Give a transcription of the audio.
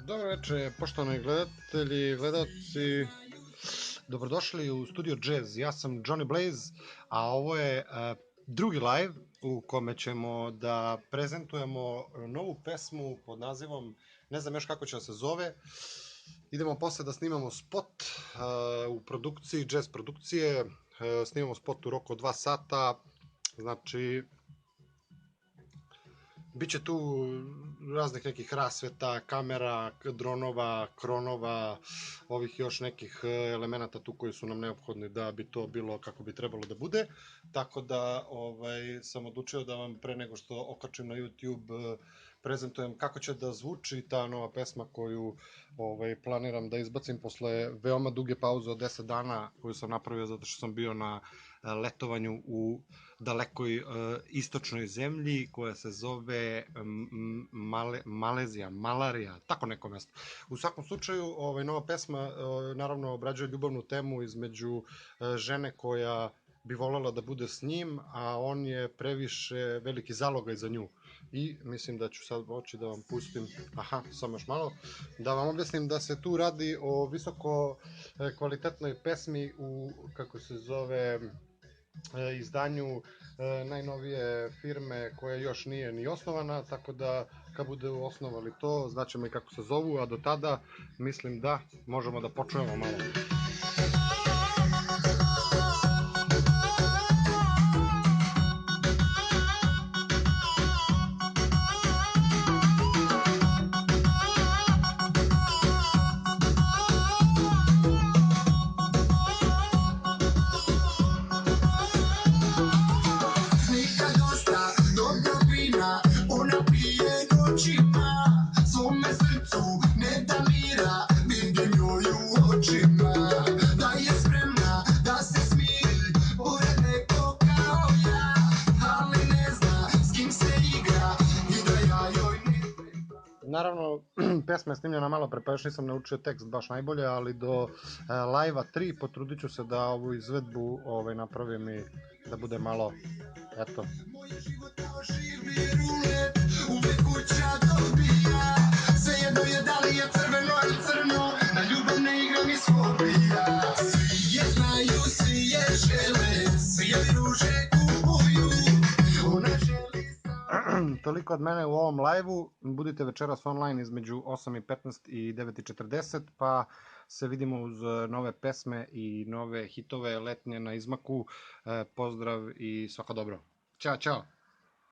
Dobro večer, poštovani gledatelji i gledalci, dobrodošli u studio Jazz. Ja sam Johnny Blaze, a ovo je drugi live u kome ćemo da prezentujemo novu pesmu pod nazivom, ne znam još kako će da se zove. Idemo posle da snimamo spot u produkciji, jazz produkcije, snimamo spot u roku od 2 sata, znači biće tu raznih nekih rasveta, kamera, dronova, kronova, ovih još nekih elemenata tu koji su nam neophodni da bi to bilo kako bi trebalo da bude. Tako da sam odlučio da vam pre nego što okačim na YouTube prezentujem kako će da zvuči ta nova pesma koju planiram da izbacim posle veoma duge pauze od 10 dana koju sam napravio zato što sam bio na letovanju u dalekoj istočnoj zemlji koja se zove Malezija, Malarija, tako neko mesto. U svakom slučaju, nova pesma naravno obrađuje ljubavnu temu između žene koja bi volela da bude s njim, a on je previše veliki zalogaj za nju. I mislim da ću sad moći da vam pustim, samo još malo, da vam objasnim da se tu radi o visoko kvalitetnoj pesmi u, kako se zove, izdanju najnovije firme koja još nije ni osnovana, tako da kad bude osnovali to, znaćemo i kako se zovu, a do tada mislim da možemo da počujemo malo. Naravno, pesma je snimljena malo pre, pa još nisam naučio tekst baš najbolje, ali do live-a 3 potrudit ću se da ovu izvedbu napravim i da bude malo, eto. Svejedno je da li je crveno ili crno, na ljubav ne igram iz fobija. Svi je znaju, svi je žele, svi je ruže kupuju, ona želi sam. Toliko od mene u ovom live-u, budite večeras online između 8:15 i 9:40, pa se vidimo uz nove pesme i nove hitove letnje na izmaku. Pozdrav i svako dobro. Ćao, čao!